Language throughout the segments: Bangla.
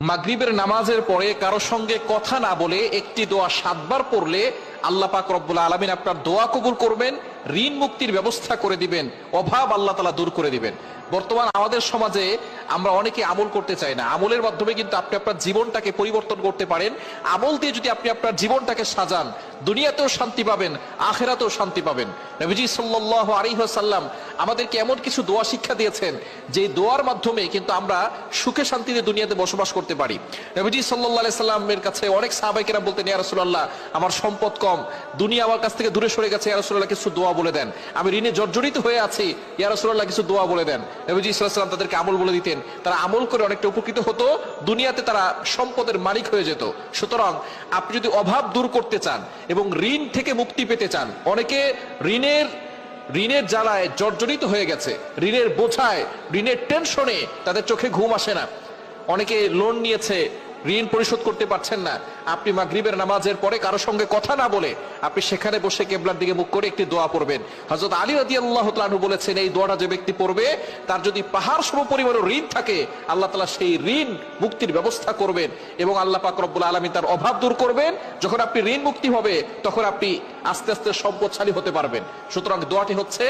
মাগরিবের নামাজের পরে কারো সঙ্গে কথা না বলে একটি দোয়া 7 বার পড়লে আল্লাহ পাক রব্বুল আলামিন আপনার দোয়া কবুল করবেন, ঋণ মুক্তির ব্যবস্থা করে দিবেন, অভাব আল্লাহ তাআলা দূর করে দিবেন। বর্তমান আমাদের সমাজে আমরা অনেকে আমল করতে চাই না। আমলের মাধ্যমে কিন্তু আপনি আপনার জীবনটাকে পরিবর্তন করতে পারেন। আমল দিয়ে যদি আপনি আপনার জীবনটাকে সাজান, দুনিয়াতেও শান্তি পাবেন, আখিরাতেও শান্তি পাবেন। নবীজি সাল্লাল্লাহু আলাইহি ওয়াসাল্লাম আমাদেরকে এমন কিছু দোয়া শিক্ষা দিয়েছেন যে দোয়ার মাধ্যমে কিন্তু আমরা সুখে শান্তিতে দুনিয়াতে বসবাস করতে পারি। নবীজি সাল্লাল্লাহু আলাইহি সাল্লামের কাছে অনেক সাহাবায়ে কেরাম বলতেন, ইয়া রাসূলুল্লাহ, আমার সম্পদ কম, দুনিয়া আমার কাছ থেকে দূরে সরে গেছে, ইয়া রাসূলুল্লাহ কিছু দোয়া বলে দেন। আমি ঋণে জর্জরিত হয়ে আছি, ইয়া রাসূলুল্লাহ কিছু দোয়া বলে দেন। নবীজি সাল্লাল্লাহু আলাইহি ওয়াসাল্লাম তাদেরকে আমল বলে দিতেন। তারা আমল করে অনেকটা উপকৃত হতো, দুনিয়াতে তারা সম্পদের মালিক হয়ে যেত। সুতরাং আপনি যদি অভাব দূর করতে চান এবং ঋণ থেকে মুক্তি পেতে চান, অনেকে ঋণের জ্বালায় জর্জরিত হয়ে গেছে, ঋণের বোঝায়, ঋণের টেনশনে তাদের চোখে ঘুম আসে না। অনেকে লোন নিয়েছে, ঋণ পরিশোধ করতে পারছেন না। আপনি মাগরিবের নামাজের পরে কারো সঙ্গে কথা না বলে আপনি সেখানে বসে কিবলার দিকে মুখ করে একটি দোয়া পড়বেন। হযরত আলী রাদিয়াল্লাহু তাআলা আনহু বলেছেন, এই দোয়াটা যে ব্যক্তি পড়বে তার যদি পাহাড় সম পরিমাণের ঋণ থাকে, আল্লাহ তাআলা সেই ঋণ মুক্তির ব্যবস্থা করবেন এবং আল্লাহ পাক রব্বুল আলামিন তার অভাব দূর করবেন। যখন আপনি ঋণ মুক্তি হবে তখন আপনি আস্তে আস্তে সম্পদশালী হতে পারবেন। সুতরাং দোয়াটি হচ্ছে,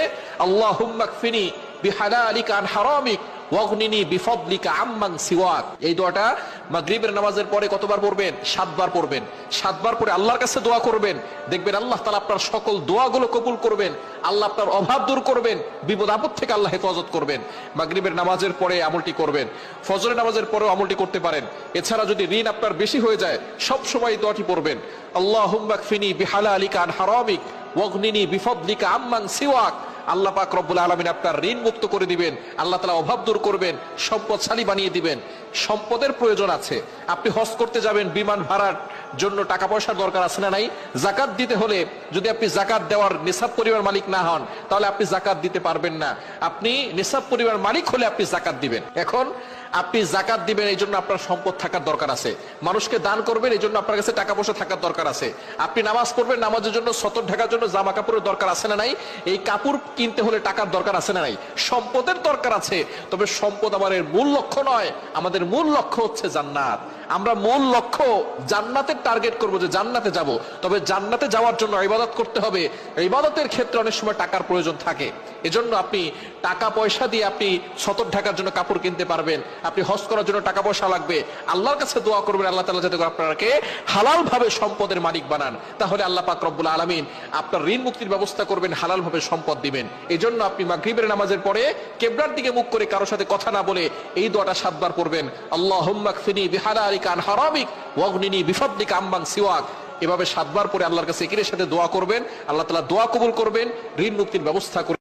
আল্লাহুম্মা কফিনি বিহালালিকা আন হারামিক ওয়াগনিনি বিফদলিকা আম্মান সিওয়াক। এই দোয়াটা মাগরিবের নামাজের পরে কতবার পড়বেন? 7 বার পড়বেন। 7 বার পরে আল্লাহর কাছে দোয়া করবেন, দেখবেন আল্লাহ তাআলা আপনার সকল দোয়াগুলো কবুল করবেন, আল্লাহ আপনার অভাব দূর করবেন, বিপদ আপদ থেকে আল্লাহ হেফাজত করবেন। মাগরিবের নামাজের পরে আমলটি করবেন, ফজরের নামাজের পরেও আমলটি করতে পারেন। এছাড়া যদি ঋণ আপনার বেশি হয়ে যায়, সব সময় এই দোয়াটি পড়বেন, আল্লাহুম্মা কফিনি বিহালালিকা আন হারামিক ওয়াগনিনি বিফদলিকা আম্মান সিওয়াক। আল্লাহ পাক রব্বুল আলামিন আপনার ঋণ মুক্ত করে দিবেন, আল্লাহ তাআলা অভাব দূর করবেন, সম্পদশালী বানিয়ে দিবেন। সম্পদের প্রয়োজন আছে, আপনি হজ করতে যাবেন, বিমান ভাড়ার জন্য টাকা পয়সার দরকার আছে না নাই? যাকাত দিতে হলে যদি আপনি যাকাত দেওয়ার নিসাব পরিমাণ মালিক না হন, তাহলে আপনি যাকাত দিতে পারবেন না। আপনি নিসাব পরিমাণ মালিক হলে আপনি যাকাত দিবেন। এখন আপনি যাকাত দিবেন, এই জন্য আপনার সম্পদ থাকার দরকার আছে। মানুষকে দান করবেন, এই জন্য আপনার কাছে টাকা পয়সা থাকার দরকার আছে। আপনি নামাজ পড়বেন, নামাজের জন্য সতর ঢাকার জন্য জামা কাপড়ের দরকার আছে না নাই? এই কাপড় কিনতে হলে টাকার দরকার আছে না নাই? সম্পদের দরকার আছে। তবে সম্পদ আমাদের মূল লক্ষ্য নয়, আমাদের মূল লক্ষ্য হচ্ছে জান্নাত। আমরা মূল লক্ষ্য জান্নাতের টার্গেট করব, যে জান্নাতে যাব। তবে জান্নাতে যাওয়ার জন্য ইবাদত করতে হবে। ইবাদতের ক্ষেত্রে অনেক সময় টাকার প্রয়োজন থাকে। এজন্য আপনি টাকা পয়সা দিয়ে আপনি সতর ঢাকার জন্য কাপড় কিনতে পারবেন, আপনি হজ করার জন্য টাকা পয়সা লাগবে, আল্লাহর কাছে দোয়া করবেন আল্লাহ তাআলা যাতে আপনাকে হালাল ভাবে সম্পদের মালিক বানান। তাহলে আল্লাহ পাক রব্বুল আলামিন আপনার ঋণ মুক্তির ব্যবস্থা করবেন, হালাল ভাবে সম্পদ দিবেন। এজন্য আপনি মাগরিবের নামাজের পরে কিবলার দিকে মুখ করে কারোর সাথে কথা না বলে এই দোয়াটা 7 বার পড়বেন, আল্লাহুম্মা কফিনি বিহালালিকা আন হারামিক ওয়াগনিনি বিফদলিকা আম্মান সিওয়াক। এভাবে 7 বার পরে আল্লাহর কাছে একিনের সাথে দোয়া করবেন, আল্লাহ তাআলা দোয়া কবুল করবেন, ঋণ মুক্তির ব্যবস্থা করবেন।